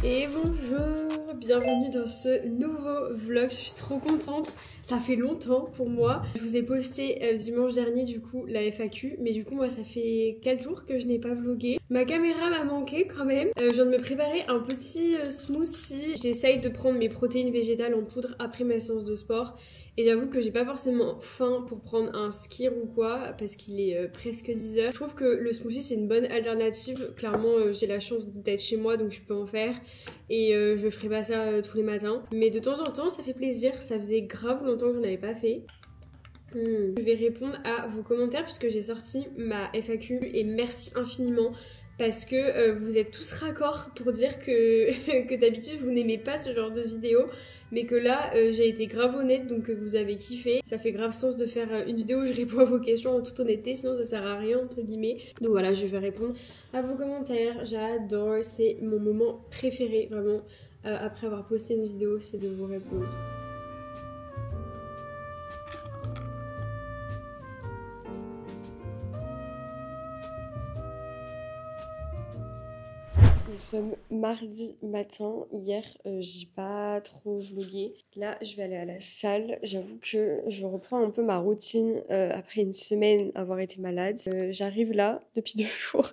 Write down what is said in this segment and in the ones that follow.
Et bonjour, bienvenue dans ce nouveau vlog, je suis trop contente, ça fait longtemps pour moi. Je vous ai posté dimanche dernier du coup la FAQ, mais du coup moi ça fait 4 jours que je n'ai pas vlogué. Ma caméra m'a manqué quand même, je viens de me préparer un petit smoothie. J'essaye de prendre mes protéines végétales en poudre après ma séance de sport. Et j'avoue que j'ai pas forcément faim pour prendre un skir ou quoi, parce qu'il est presque 10h. Je trouve que le smoothie c'est une bonne alternative. Clairement j'ai la chance d'être chez moi donc je peux en faire. Et je ferai pas ça tous les matins. Mais de temps en temps ça fait plaisir, ça faisait grave longtemps que j'en avais pas fait. Je vais répondre à vos commentaires puisque j'ai sorti ma FAQ et merci infiniment. Parce que vous êtes tous raccords pour dire que d'habitude vous n'aimez pas ce genre de vidéo. Mais que là j'ai été grave honnête donc que vous avez kiffé. Ça fait grave sens de faire une vidéo où je réponds à vos questions en toute honnêteté. Sinon ça sert à rien entre guillemets. Donc voilà, je vais répondre à vos commentaires. J'adore, c'est mon moment préféré vraiment. Après avoir posté une vidéo, c'est de vous répondre. Nous sommes mardi matin, hier j'ai pas trop vlogué. Là je vais aller à la salle, j'avoue que je reprends un peu ma routine après une semaine avoir été malade. J'arrive là depuis 2 jours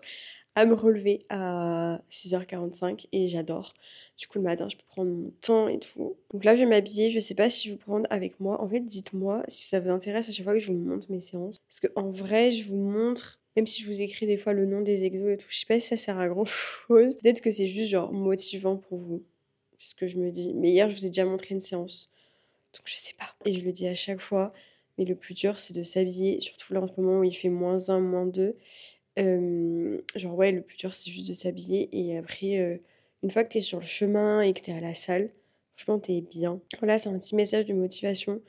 à me relever à 6h45 et j'adore. Du coup le matin je peux prendre mon temps et tout. Donc là je vais m'habiller, je sais pas si vous prendre avec moi. En fait dites-moi si ça vous intéresse à chaque fois que je vous montre mes séances. Parce que en vrai je vous montre, même si je vous écris des fois le nom des exos et tout, je sais pas si ça sert à grand chose. Peut-être que c'est juste genre motivant pour vous. C'est ce que je me dis. Mais hier je vous ai déjà montré une séance. Donc je sais pas. Et je le dis à chaque fois. Mais le plus dur c'est de s'habiller. Surtout là en ce moment où il fait -1, -2. Genre ouais le plus dur c'est juste de s'habiller et après une fois que t'es sur le chemin et que t'es à la salle, franchement t'es bien. Voilà, c'est un petit message de motivation.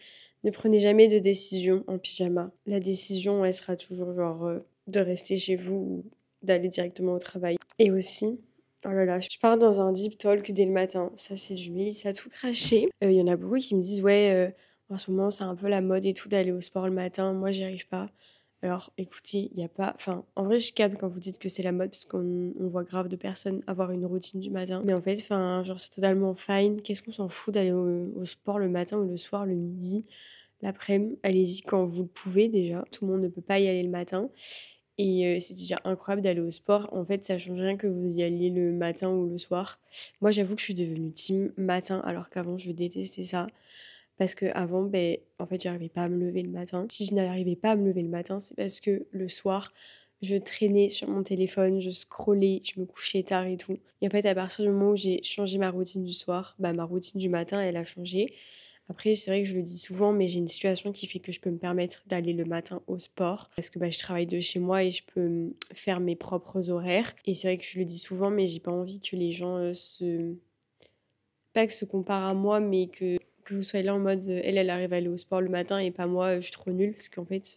Ne prenez jamais de décision en pyjama. La décision elle sera toujours genre de rester chez vous ou d'aller directement au travail. Et aussi, oh là là, je pars dans un deep talk dès le matin. Ça c'est du Mélissa tout craché. Il y en a beaucoup qui me disent ouais en ce moment c'est un peu la mode et tout d'aller au sport le matin. Moi j'y arrive pas. Alors écoutez, il y a pas... Enfin, en vrai, je capte quand vous dites que c'est la mode parce qu'on voit grave de personnes avoir une routine du matin. Mais en fait, enfin, genre c'est totalement fine. Qu'est-ce qu'on s'en fout d'aller au sport le matin ou le soir, le midi, l'après-midi? Allez-y quand vous le pouvez déjà. Tout le monde ne peut pas y aller le matin. Et c'est déjà incroyable d'aller au sport. En fait, ça change rien que vous y alliez le matin ou le soir. Moi, j'avoue que je suis devenue team matin alors qu'avant, je détestais ça. Parce qu'avant, ben, en fait, j'arrivais pas à me lever le matin. Si je n'arrivais pas à me lever le matin, c'est parce que le soir, je traînais sur mon téléphone, je scrollais, je me couchais tard et tout. Et en fait, à partir du moment où j'ai changé ma routine du soir, bah, ma routine du matin, elle a changé. Après, c'est vrai que je le dis souvent, mais j'ai une situation qui fait que je peux me permettre d'aller le matin au sport. Parce que bah, je travaille de chez moi et je peux faire mes propres horaires. Et c'est vrai que je le dis souvent, mais j'ai pas envie que les gens pas que se comparent à moi, mais que vous soyez là en mode elle arrive à aller au sport le matin et pas moi, je suis trop nulle parce qu'en fait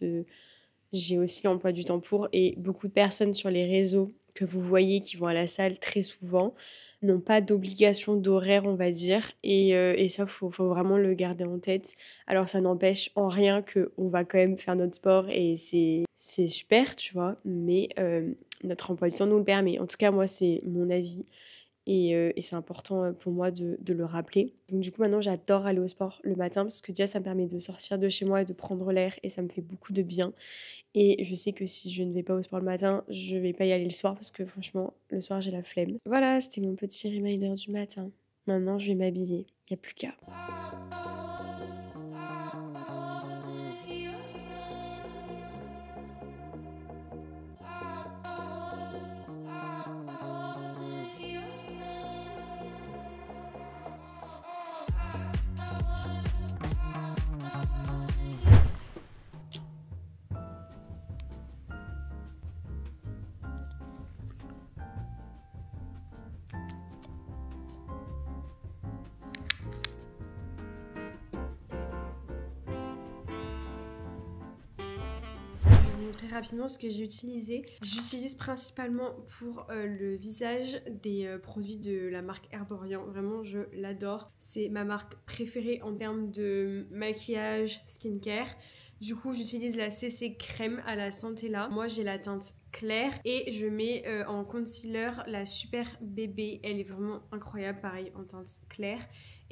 j'ai aussi l'emploi du temps pour et beaucoup de personnes sur les réseaux que vous voyez qui vont à la salle très souvent n'ont pas d'obligation d'horaire on va dire et ça faut vraiment le garder en tête. Alors ça n'empêche en rien qu'on va quand même faire notre sport et c'est super tu vois mais notre emploi du temps nous le permet. En tout cas moi c'est mon avis. Et c'est important pour moi de le rappeler. Donc du coup maintenant j'adore aller au sport le matin parce que déjà ça me permet de sortir de chez moi et de prendre l'air et ça me fait beaucoup de bien. Et je sais que si je ne vais pas au sport le matin, je vais pas y aller le soir parce que franchement le soir j'ai la flemme. Voilà, c'était mon petit reminder du matin. Maintenant je vais m'habiller, il n'y a plus qu'à. Très rapidement ce que j'ai utilisé. J'utilise principalement pour le visage des produits de la marque Herborian. Vraiment, je l'adore. C'est ma marque préférée en termes de maquillage, skincare. Du coup, j'utilise la CC crème à la Centella. Moi, j'ai la teinte claire et je mets en concealer la Super Bébé. Elle est vraiment incroyable, pareil, en teinte claire.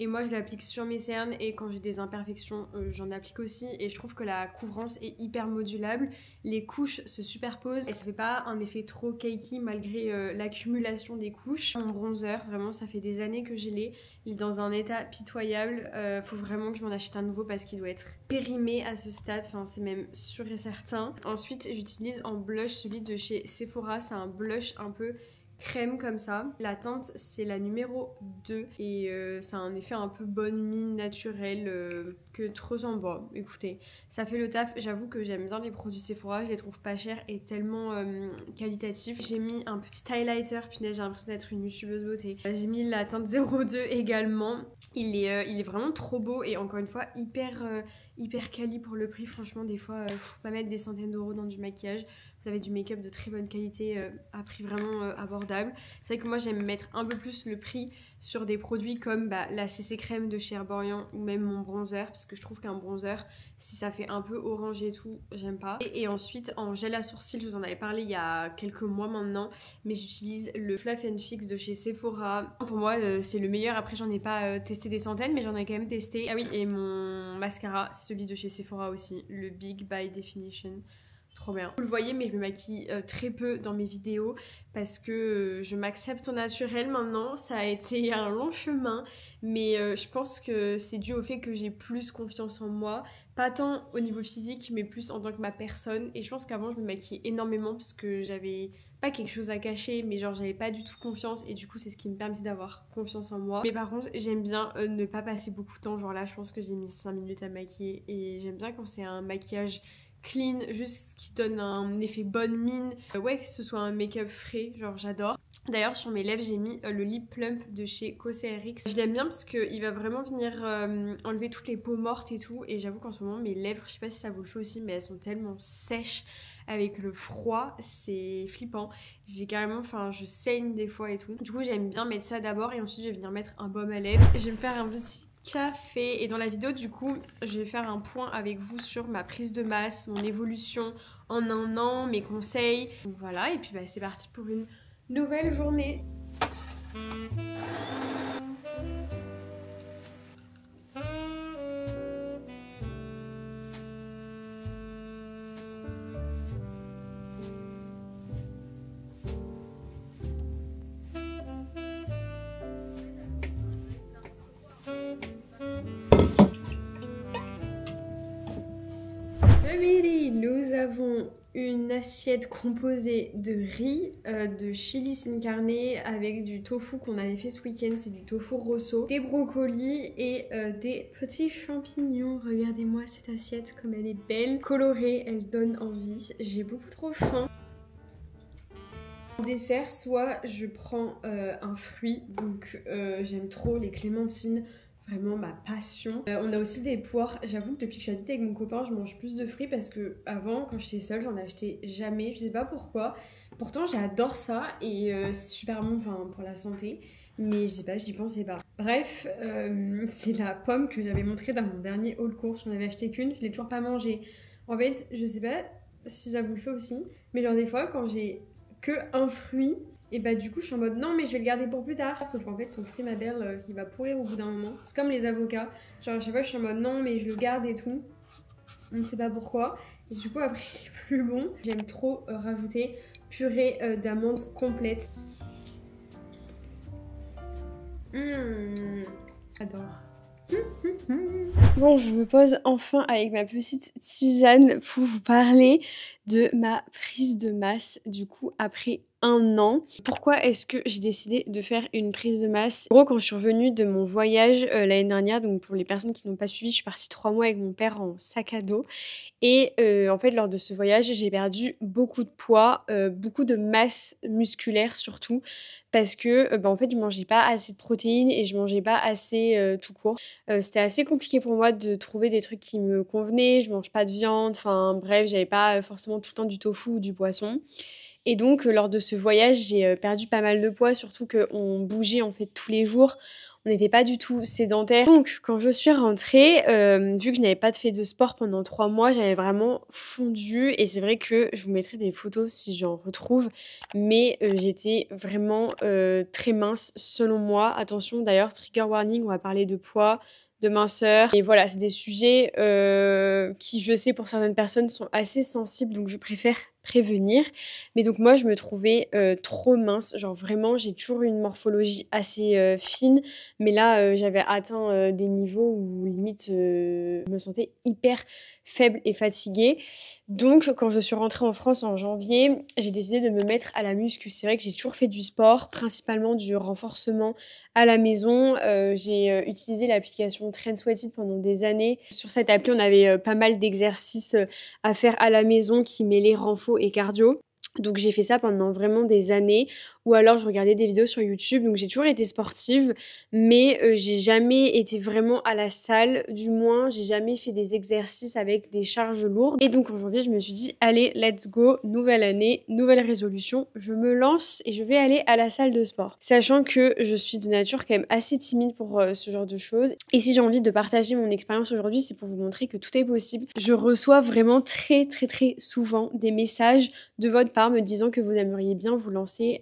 Et moi, je l'applique sur mes cernes et quand j'ai des imperfections, j'en applique aussi. Et je trouve que la couvrance est hyper modulable. Les couches se superposent et ça fait pas un effet trop cakey malgré l'accumulation des couches. Mon bronzer, vraiment, ça fait des années que je l'ai. Il est dans un état pitoyable. Faut vraiment que je m'en achète un nouveau parce qu'il doit être périmé à ce stade. Enfin, c'est même sûr et certain. Ensuite, j'utilise en blush celui de chez Sephora. C'est un blush un peu crème comme ça. La teinte c'est la numéro 2 et ça a un effet un peu bonne mine naturelle que trop en bas. Écoutez, ça fait le taf. J'avoue que j'aime bien les produits Sephora, je les trouve pas chers et tellement qualitatifs. J'ai mis un petit highlighter, punaise j'ai l'impression d'être une youtubeuse beauté. J'ai mis la teinte 02 également. Il est vraiment trop beau et encore une fois hyper quali pour le prix. Franchement des fois faut pas mettre des centaines d'euros dans du maquillage. Vous avez du make-up de très bonne qualité à prix vraiment abordable. C'est vrai que moi j'aime mettre un peu plus le prix sur des produits comme la CC crème de chez Herborian ou même mon bronzer parce que je trouve qu'un bronzer si ça fait un peu orangé et tout j'aime pas. Et ensuite en gel à sourcils, je vous en avais parlé il y a quelques mois maintenant, mais j'utilise le Fluff and Fix de chez Sephora. Pour moi c'est le meilleur. Après j'en ai pas testé des centaines mais j'en ai quand même testé. Ah oui, et mon mascara c'est celui de chez Sephora aussi, le Big by Definition. Trop bien. Vous le voyez, mais je me maquille très peu dans mes vidéos parce que je m'accepte au naturel maintenant. Ça a été un long chemin, mais je pense que c'est dû au fait que j'ai plus confiance en moi. Pas tant au niveau physique, mais plus en tant que ma personne. Et je pense qu'avant, je me maquillais énormément parce que j'avais pas quelque chose à cacher, mais genre j'avais pas du tout confiance. Et du coup, c'est ce qui me permet d'avoir confiance en moi. Mais par contre, j'aime bien ne pas passer beaucoup de temps. Genre là, je pense que j'ai mis 5 minutes à me maquiller. Et j'aime bien quand c'est un maquillage clean, juste qui donne un effet bonne mine. Ouais, que ce soit un make-up frais, genre j'adore. D'ailleurs sur mes lèvres j'ai mis le lip plump de chez Cosrx. Je l'aime bien parce qu'il va vraiment venir enlever toutes les peaux mortes et tout. Et j'avoue qu'en ce moment mes lèvres, je sais pas si ça vous le fait aussi, mais elles sont tellement sèches avec le froid, c'est flippant. J'ai carrément, enfin je saigne des fois et tout. Du coup j'aime bien mettre ça d'abord et ensuite je vais venir mettre un baume à lèvres. Je vais me faire un petit café et dans la vidéo du coup je vais faire un point avec vous sur ma prise de masse, mon évolution en un an, mes conseils. Donc voilà, et puis c'est parti pour une nouvelle journée. Nous avons une assiette composée de riz, de chili sin carne avec du tofu qu'on avait fait ce week-end, c'est du tofu rosso, des brocolis et des petits champignons. Regardez-moi cette assiette comme elle est belle, colorée, elle donne envie. J'ai beaucoup trop faim. En dessert, soit je prends un fruit, donc j'aime trop les clémentines. Vraiment ma passion. On a aussi des poires. J'avoue que depuis que je suis habitée avec mon copain, je mange plus de fruits parce que avant, quand j'étais seule, j'en achetais jamais. Je sais pas pourquoi. Pourtant, j'adore ça et c'est super bon pour la santé. Mais je sais pas, j'y pensais pas. Bref, c'est la pomme que j'avais montrée dans mon dernier haul course. J'en avais acheté qu'une, je l'ai toujours pas mangée. En fait, je sais pas si ça vous le fait aussi, mais genre des fois, quand j'ai que un fruit, et du coup je suis en mode non mais je vais le garder pour plus tard. Sauf qu'en fait ton fruit ma belle il va pourrir au bout d'un moment. C'est comme les avocats. Genre à chaque fois je suis en mode non mais je le garde et tout. On ne sait pas pourquoi. Et du coup après il est plus bon. J'aime trop rajouter purée d'amandes complète. J'adore. Bon, je me pose enfin avec ma petite tisane pour vous parler de ma prise de masse. Du coup, après 1 an. Pourquoi est-ce que j'ai décidé de faire une prise de masse? En gros, quand je suis revenue de mon voyage l'année dernière, donc pour les personnes qui n'ont pas suivi, je suis partie 3 mois avec mon père en sac à dos. Et en fait, lors de ce voyage, j'ai perdu beaucoup de poids, beaucoup de masse musculaire surtout, parce que en fait, je mangeais pas assez de protéines et je mangeais pas assez tout court. C'était assez compliqué pour moi de trouver des trucs qui me convenaient. Je mange pas de viande, enfin bref, j'avais pas forcément tout le temps du tofu ou du poisson. Et donc, lors de ce voyage, j'ai perdu pas mal de poids, surtout qu'on bougeait en fait tous les jours. On n'était pas du tout sédentaire. Donc, quand je suis rentrée, vu que je n'avais pas fait de sport pendant 3 mois, j'avais vraiment fondu. Et c'est vrai que je vous mettrai des photos si j'en retrouve. Mais j'étais vraiment très mince selon moi. Attention, d'ailleurs, trigger warning, on va parler de poids, de minceur. Et voilà, c'est des sujets qui, je sais, pour certaines personnes, sont assez sensibles. Donc, je préfère prévenir. Mais donc moi, je me trouvais trop mince. Genre vraiment, j'ai toujours eu une morphologie assez fine. Mais là, j'avais atteint des niveaux où limite, je me sentais hyper faible et fatiguée. Donc, quand je suis rentrée en France en janvier, j'ai décidé de me mettre à la muscu. C'est vrai que j'ai toujours fait du sport, principalement du renforcement à la maison. J'ai utilisé l'application Train Sweated pendant des années. Sur cette appli, on avait pas mal d'exercices à faire à la maison qui mêlaient renfo et cardio. Donc j'ai fait ça pendant vraiment des années, ou alors je regardais des vidéos sur YouTube. Donc j'ai toujours été sportive, mais j'ai jamais été vraiment à la salle, du moins j'ai jamais fait des exercices avec des charges lourdes. Et donc en janvier je me suis dit allez, let's go, nouvelle année, nouvelle résolution, je me lance et je vais aller à la salle de sport. Sachant que je suis de nature quand même assez timide pour ce genre de choses. Et si j'ai envie de partager mon expérience aujourd'hui, c'est pour vous montrer que tout est possible. Je reçois vraiment très souvent des messages de votre part me disant que vous aimeriez bien vous lancer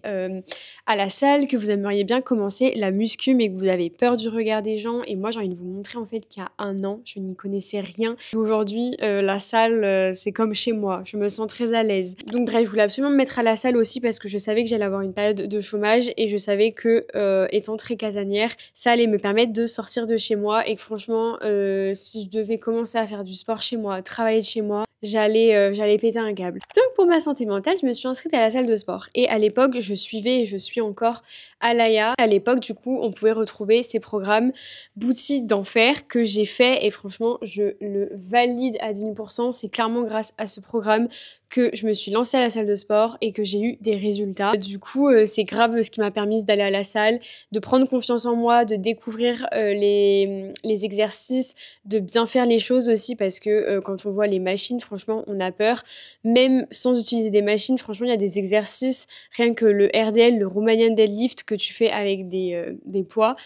à la salle, que vous aimeriez bien commencer la muscu mais que vous avez peur du regard des gens. Et moi j'ai envie de vous montrer en fait qu'il y a 1 an je n'y connaissais rien. Aujourd'hui la salle c'est comme chez moi, je me sens très à l'aise. Donc bref, je voulais absolument me mettre à la salle aussi parce que je savais que j'allais avoir une période de chômage et je savais que étant très casanière, ça allait me permettre de sortir de chez moi et que franchement si je devais commencer à faire du sport chez moi, travailler de chez moi, j'allais péter un câble. Donc pour ma santé mentale, je me suis inscrite à la salle de sport. Et à l'époque, je suivais et je suis encore Alaya. À l'époque, du coup, on pouvait retrouver ces programmes Booty d'enfer que j'ai fait et franchement, je le valide à 10 000%. C'est clairement grâce à ce programme que je me suis lancée à la salle de sport et que j'ai eu des résultats. Du coup, c'est grave ce qui m'a permis d'aller à la salle, de prendre confiance en moi, de découvrir les exercices, de bien faire les choses aussi parce que quand on voit les machines, franchement, on a peur. Même sans utiliser des machines, franchement, il y a des exercices, rien que le RDL, le Romanian Deadlift que tu fais avec des poids.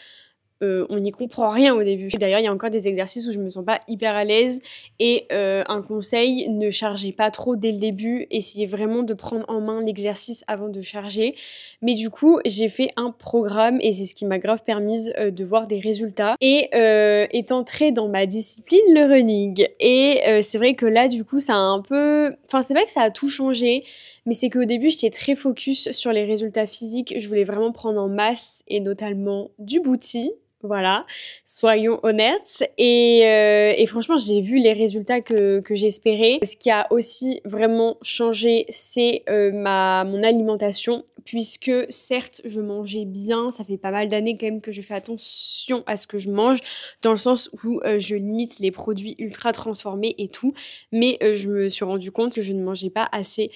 On n'y comprend rien au début. D'ailleurs, il y a encore des exercices où je me sens pas hyper à l'aise. Et un conseil, ne chargez pas trop dès le début. Essayez vraiment de prendre en main l'exercice avant de charger. Mais du coup, j'ai fait un programme et c'est ce qui m'a grave permis de voir des résultats. Et est entré dans ma discipline le running. Et c'est vrai que là, du coup, ça a un peu... Enfin, c'est pas que ça a tout changé. Mais c'est qu'au début, j'étais très focus sur les résultats physiques. Je voulais vraiment prendre en masse et notamment du booty. Voilà, soyons honnêtes. Et franchement, j'ai vu les résultats que j'espérais. Ce qui a aussi vraiment changé, c'est mon alimentation. Puisque certes, je mangeais bien, ça fait pas mal d'années quand même que je fais attention à ce que je mange, dans le sens où je limite les produits ultra transformés et tout. Mais je me suis rendu compte que je ne mangeais pas assez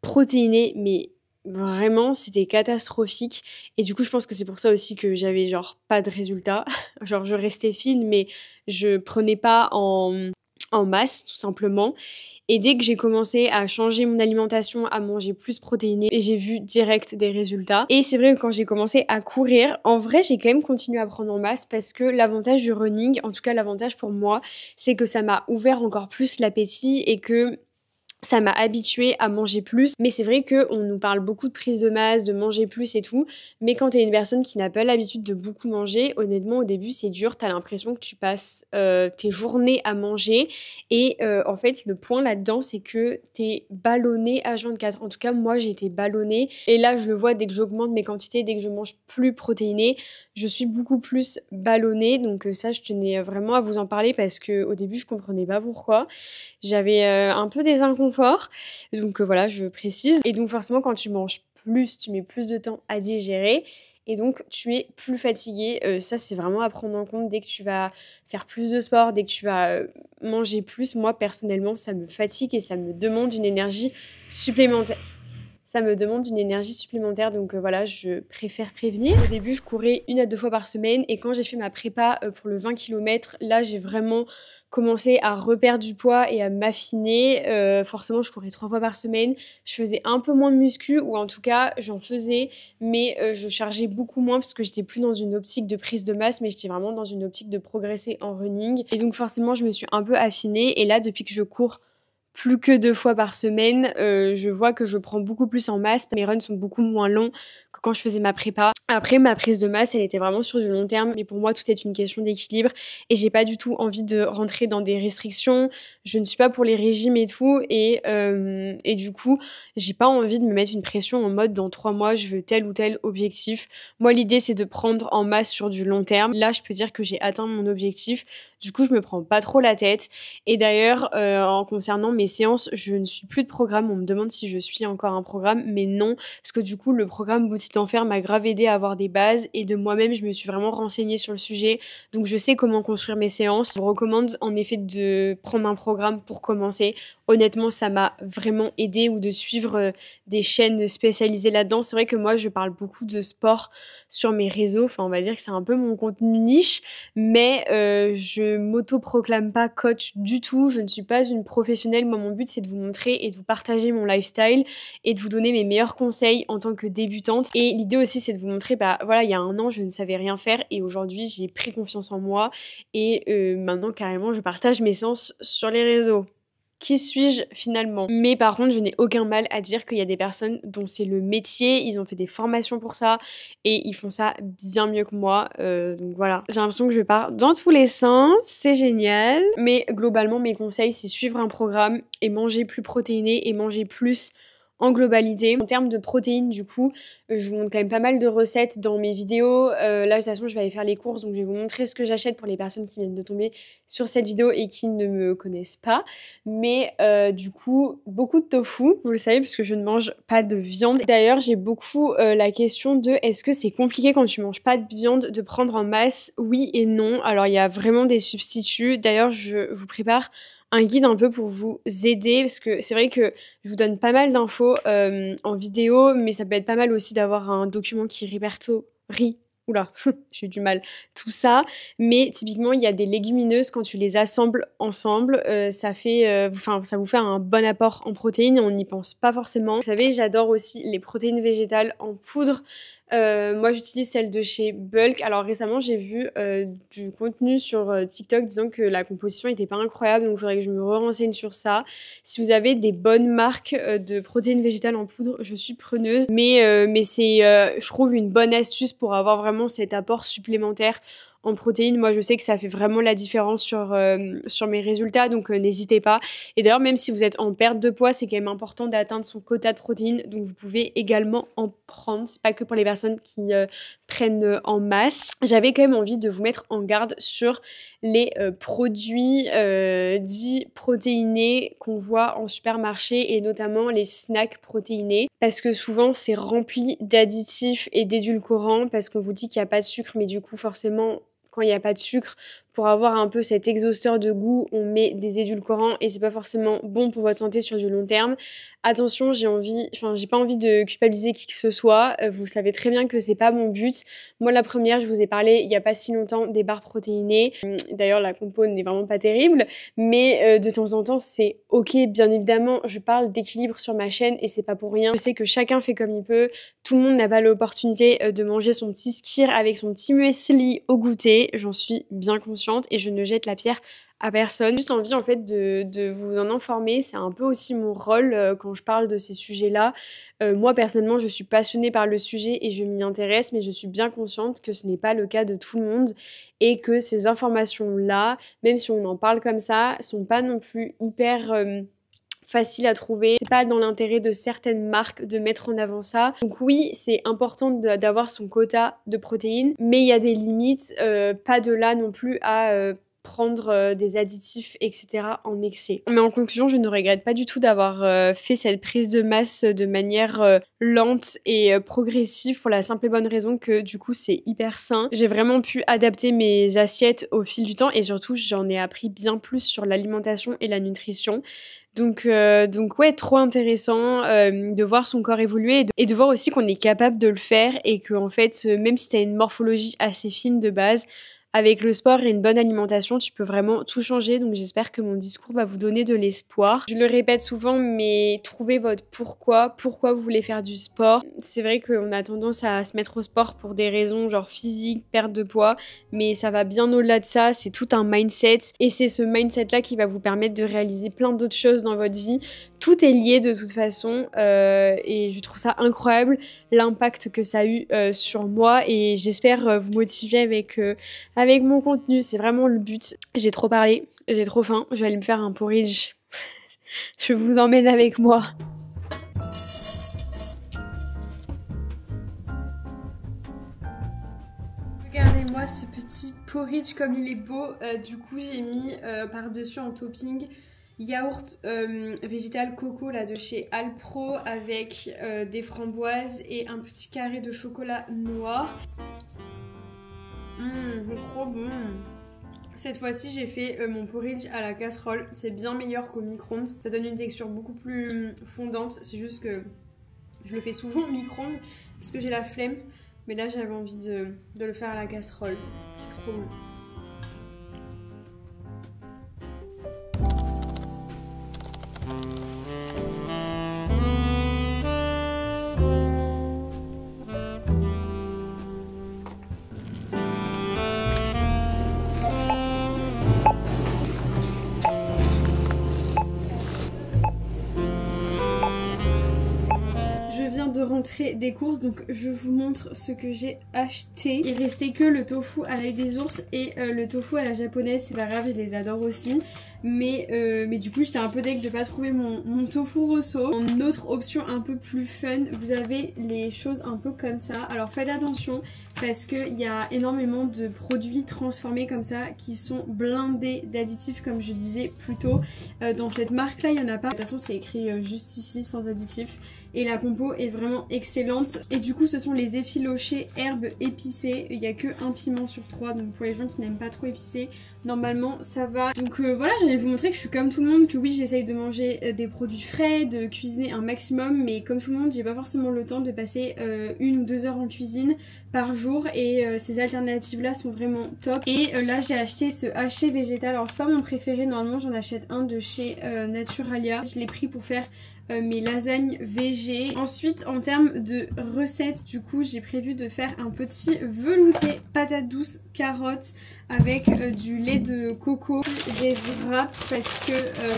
protéiné, mais vraiment c'était catastrophique. Et du coup je pense que c'est pour ça aussi que j'avais genre pas de résultats. Genre je restais fine mais je prenais pas en masse tout simplement. Et dès que j'ai commencé à changer mon alimentation, à manger plus protéiné, j'ai vu direct des résultats. Et c'est vrai que quand j'ai commencé à courir, en vrai j'ai quand même continué à prendre en masse parce que l'avantage du running, en tout cas l'avantage pour moi, c'est que ça m'a ouvert encore plus l'appétit et que ça m'a habituée à manger plus. Mais c'est vrai qu'on nous parle beaucoup de prise de masse, de manger plus et tout. Mais quand t'es une personne qui n'a pas l'habitude de beaucoup manger, honnêtement, au début, c'est dur. T'as l'impression que tu passes tes journées à manger. Et en fait, le point là-dedans, c'est que t'es ballonnée H24. En tout cas, moi, j'ai été ballonnée. Et là, je le vois dès que j'augmente mes quantités, dès que je mange plus protéiné, je suis beaucoup plus ballonnée. Donc ça, je tenais vraiment à vous en parler parce que au début, je comprenais pas pourquoi. J'avais un peu des inconforts réconfort. Donc voilà, je précise. Et donc forcément, quand tu manges plus, tu mets plus de temps à digérer. Et donc, tu es plus fatigué. Ça, c'est vraiment à prendre en compte dès que tu vas faire plus de sport, dès que tu vas manger plus. Moi, personnellement, ça me fatigue et ça me demande une énergie supplémentaire. Donc voilà, je préfère prévenir. Au début, je courais 1 à 2 fois par semaine et quand j'ai fait ma prépa pour le 20 km, là, j'ai vraiment commencé à reperdre du poids et à m'affiner. Forcément, je courais 3 fois par semaine. Je faisais un peu moins de muscu ou en tout cas, j'en faisais, mais je chargeais beaucoup moins parce que j'étais plus dans une optique de prise de masse, mais j'étais vraiment dans une optique de progresser en running. Et donc forcément, je me suis un peu affinée et là, depuis que je cours plus que 2 fois par semaine, je vois que je prends beaucoup plus en masse. Mes runs sont beaucoup moins longs que quand je faisais ma prépa. Après, ma prise de masse, elle était vraiment sur du long terme. Mais pour moi, tout est une question d'équilibre. Et j'ai pas du tout envie de rentrer dans des restrictions. Je ne suis pas pour les régimes et tout. Et du coup, j'ai pas envie de me mettre une pression en mode dans 3 mois, je veux tel ou tel objectif. Moi, l'idée, c'est de prendre en masse sur du long terme. Là, je peux dire que j'ai atteint mon objectif. Du coup, je me prends pas trop la tête. Et d'ailleurs, en concernant mes séances, je ne suis plus de programme. On me demande si je suis encore un programme, mais non, parce que du coup, le programme Boutique d'Enfer m'a grave aidé à avoir des bases et de moi-même, je me suis vraiment renseignée sur le sujet. Donc, je sais comment construire mes séances. Je vous recommande en effet de prendre un programme pour commencer. Honnêtement, ça m'a vraiment aidé ou de suivre des chaînes spécialisées là-dedans. C'est vrai que moi, je parle beaucoup de sport sur mes réseaux. Enfin, on va dire que c'est un peu mon contenu niche, mais je m'auto-proclame pas coach du tout. Je ne suis pas une professionnelle. Moi, mon but, c'est de vous montrer et de vous partager mon lifestyle et de vous donner mes meilleurs conseils en tant que débutante. Et l'idée aussi, c'est de vous montrer, bah voilà, il y a un an, je ne savais rien faire et aujourd'hui, j'ai pris confiance en moi et maintenant, carrément, je partage mes séances sur les réseaux. Qui suis-je finalement? Mais par contre, je n'ai aucun mal à dire qu'il y a des personnes dont c'est le métier, ils ont fait des formations pour ça et ils font ça bien mieux que moi. Donc voilà, j'ai l'impression que je pars dans tous les sens, c'est génial. Mais globalement, mes conseils, c'est suivre un programme et manger plus protéiné et manger plus en globalité. En termes de protéines, du coup, je vous montre quand même pas mal de recettes dans mes vidéos. Là, de toute façon, je vais aller faire les courses, donc je vais vous montrer ce que j'achète pour les personnes qui viennent de tomber sur cette vidéo et qui ne me connaissent pas. Mais du coup, beaucoup de tofu, vous le savez, parce que je ne mange pas de viande. D'ailleurs, j'ai beaucoup la question de est-ce que c'est compliqué quand tu manges pas de viande de prendre en masse? Oui et non. Alors, il y a vraiment des substituts. D'ailleurs, je vous prépare un guide un peu pour vous aider parce que c'est vrai que je vous donne pas mal d'infos en vidéo, mais ça peut être pas mal aussi d'avoir un document qui répertorie. Oula, j'ai eu du mal. Tout ça, mais typiquement il y a des légumineuses quand tu les assembles ensemble, ça fait, enfin ça vous fait un bon apport en protéines. Et on n'y pense pas forcément. Vous savez, j'adore aussi les protéines végétales en poudre. Moi, j'utilise celle de chez Bulk. Alors récemment, j'ai vu du contenu sur TikTok disant que la composition était pas incroyable, donc il faudrait que je me renseigne sur ça. Si vous avez des bonnes marques de protéines végétales en poudre, je suis preneuse. Mais c'est, je trouve, une bonne astuce pour avoir vraiment cet apport supplémentaire en protéines. Moi, je sais que ça fait vraiment la différence sur mes résultats, donc n'hésitez pas. Et d'ailleurs, même si vous êtes en perte de poids, c'est quand même important d'atteindre son quota de protéines, donc vous pouvez également en prendre. C'est pas que pour les personnes qui prennent en masse. J'avais quand même envie de vous mettre en garde sur les produits dits protéinés qu'on voit en supermarché et notamment les snacks protéinés parce que souvent c'est rempli d'additifs et d'édulcorants parce qu'on vous dit qu'il n'y a pas de sucre mais du coup forcément quand il n'y a pas de sucre, pour avoir un peu cet exhausteur de goût, on met des édulcorants et c'est pas forcément bon pour votre santé sur du long terme. Attention, j'ai pas envie de culpabiliser qui que ce soit. Vous savez très bien que c'est pas mon but. Moi, la première, je vous ai parlé il y a pas si longtemps des barres protéinées. D'ailleurs, la compo n'est vraiment pas terrible, mais de temps en temps, c'est ok. Bien évidemment, je parle d'équilibre sur ma chaîne et c'est pas pour rien. Je sais que chacun fait comme il peut. Tout le monde n'a pas l'opportunité de manger son petit skyr avec son petit muesli au goûter. J'en suis bien consciente et je ne jette la pierre à personne. J'ai juste envie en fait de vous en informer. C'est un peu aussi mon rôle quand je parle de ces sujets-là. Moi personnellement, je suis passionnée par le sujet et je m'y intéresse, mais je suis bien consciente que ce n'est pas le cas de tout le monde et que ces informations-là, même si on en parle comme ça, sont pas non plus hyper facile à trouver. C'est pas dans l'intérêt de certaines marques de mettre en avant ça. Donc oui, c'est important d'avoir son quota de protéines, mais il y a des limites, pas de là non plus à prendre des additifs, etc. en excès. Mais en conclusion, je ne regrette pas du tout d'avoir fait cette prise de masse de manière lente et progressive pour la simple et bonne raison que du coup c'est hyper sain. J'ai vraiment pu adapter mes assiettes au fil du temps et surtout j'en ai appris bien plus sur l'alimentation et la nutrition. Donc ouais, trop intéressant de voir son corps évoluer et de voir aussi qu'on est capable de le faire et que en fait, même si t'as une morphologie assez fine de base, avec le sport et une bonne alimentation, tu peux vraiment tout changer. Donc j'espère que mon discours va vous donner de l'espoir. Je le répète souvent, mais trouvez votre pourquoi vous voulez faire du sport. C'est vrai qu'on a tendance à se mettre au sport pour des raisons genre physique, perte de poids, mais ça va bien au-delà de ça. C'est tout un mindset et c'est ce mindset-là qui va vous permettre de réaliser plein d'autres choses dans votre vie. Tout est lié de toute façon et je trouve ça incroyable l'impact que ça a eu sur moi et j'espère vous motiver avec mon contenu. C'est vraiment le but. J'ai trop parlé, j'ai trop faim, je vais aller me faire un porridge. Je vous emmène avec moi. Regardez-moi ce petit porridge comme il est beau. Du coup j'ai mis par-dessus en topping yaourt végétal coco là de chez Alpro avec des framboises et un petit carré de chocolat noir. Trop bon. Cette fois-ci j'ai fait mon porridge à la casserole. C'est bien meilleur qu'au micro-ondes. Ça donne une texture beaucoup plus fondante. C'est juste que je le fais souvent au micro-ondes parce que j'ai la flemme. Mais là j'avais envie de le faire à la casserole. C'est trop bon. De rentrer des courses, donc je vous montre ce que j'ai acheté. Il restait que le tofu à l'œil des ours et le tofu à la japonaise. C'est pas grave, je les adore aussi, mais du coup j'étais un peu deg de pas trouver mon tofu rosso. En autre option un peu plus fun, vous avez les choses un peu comme ça. Alors faites attention parce qu'il y a énormément de produits transformés comme ça qui sont blindés d'additifs, comme je disais plus tôt. Dans cette marque là il y en a pas, de toute façon c'est écrit juste ici sans additifs. Et la compo est vraiment excellente. Et du coup ce sont les effilochés herbes épicées. Il n'y a que un piment sur 3. Donc pour les gens qui n'aiment pas trop épicé, normalement ça va. Donc voilà, j'allais vous montrer que je suis comme tout le monde. Que oui, j'essaye de manger des produits frais, de cuisiner un maximum. Mais comme tout le monde, j'ai pas forcément le temps de passer 1 ou 2 heures en cuisine par jour. Et ces alternatives là sont vraiment top. Et là j'ai acheté ce haché végétal. Alors c'est pas mon préféré, normalement j'en achète un de chez Naturalia. Je l'ai pris pour faire mes lasagnes végé. Ensuite en termes de recettes, du coup j'ai prévu de faire un petit velouté patates douces carottes avec du lait de coco, des wraps parce que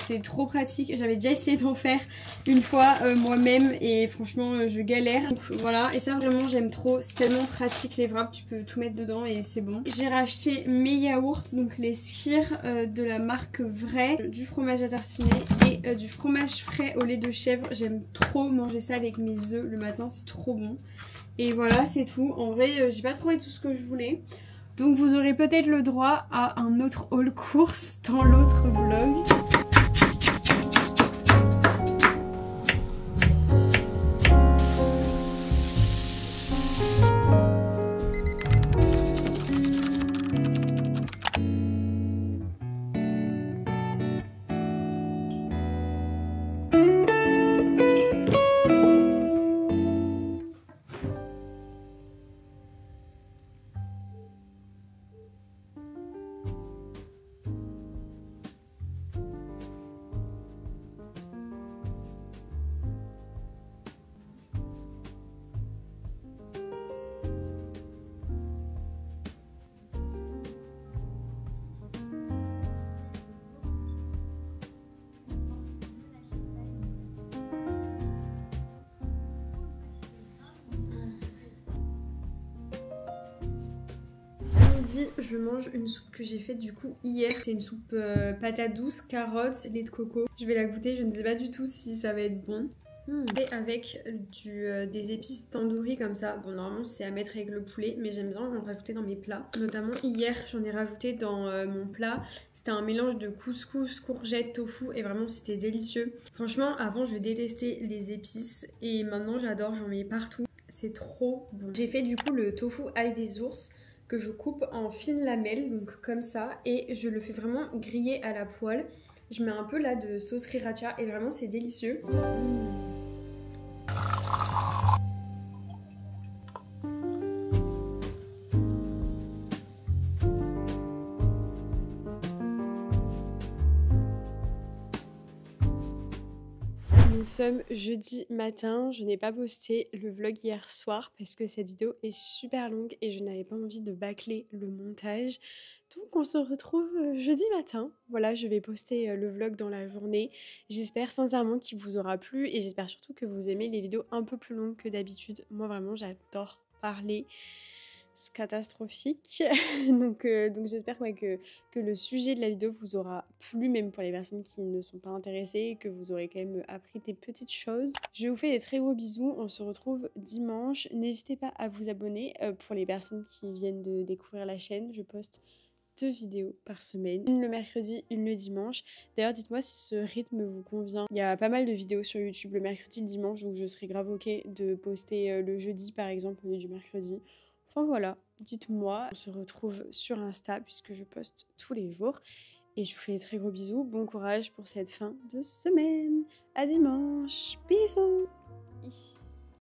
c'est trop pratique. J'avais déjà essayé d'en faire une fois moi-même et franchement je galère. Donc voilà, et ça vraiment j'aime trop, c'est tellement pratique les wraps, tu peux tout mettre dedans et c'est bon. J'ai racheté mes yaourts, donc les skyrs de la marque Vrai, du fromage à tartiner et du fromage frais au lait de chèvre. J'aime trop manger ça avec mes œufs le matin, c'est trop bon. Et voilà, c'est tout. En vrai j'ai pas trouvé tout ce que je voulais. Donc vous aurez peut-être le droit à un autre haul course dans l'autre vlog. Je mange une soupe que j'ai faite du coup hier. C'est une soupe patates douces, carottes, lait de coco. Je vais la goûter, je ne sais pas du tout si ça va être bon. Et avec des épices tandoori comme ça. Bon, normalement c'est à mettre avec le poulet, mais j'aime bien en rajouter dans mes plats. Notamment hier, j'en ai rajouté dans mon plat. C'était un mélange de couscous, courgettes, tofu et vraiment c'était délicieux. Franchement, avant je détestais les épices et maintenant j'adore, j'en mets partout. C'est trop bon. J'ai fait du coup le tofu ail des ours que je coupe en fines lamelles, donc comme ça, et je le fais vraiment griller à la poêle. Je mets un peu là de sauce sriracha et vraiment c'est délicieux. Nous sommes jeudi matin, je n'ai pas posté le vlog hier soir parce que cette vidéo est super longue et je n'avais pas envie de bâcler le montage. Donc on se retrouve jeudi matin. Voilà, je vais poster le vlog dans la journée. J'espère sincèrement qu'il vous aura plu et j'espère surtout que vous aimez les vidéos un peu plus longues que d'habitude. Moi vraiment j'adore parler. C'est catastrophique. donc j'espère ouais, que le sujet de la vidéo vous aura plu, même pour les personnes qui ne sont pas intéressées, que vous aurez quand même appris des petites choses. Je vous fais des très gros bisous, on se retrouve dimanche. N'hésitez pas à vous abonner pour les personnes qui viennent de découvrir la chaîne. Je poste 2 vidéos par semaine, une le mercredi, une le dimanche. D'ailleurs, dites-moi si ce rythme vous convient. Il y a pas mal de vidéos sur YouTube le mercredi, le dimanche, donc je serais grave ok de poster le jeudi par exemple au lieu du mercredi. Enfin voilà, dites-moi. On se retrouve sur Insta puisque je poste tous les jours. Et je vous fais des très gros bisous. Bon courage pour cette fin de semaine. À dimanche. Bisous.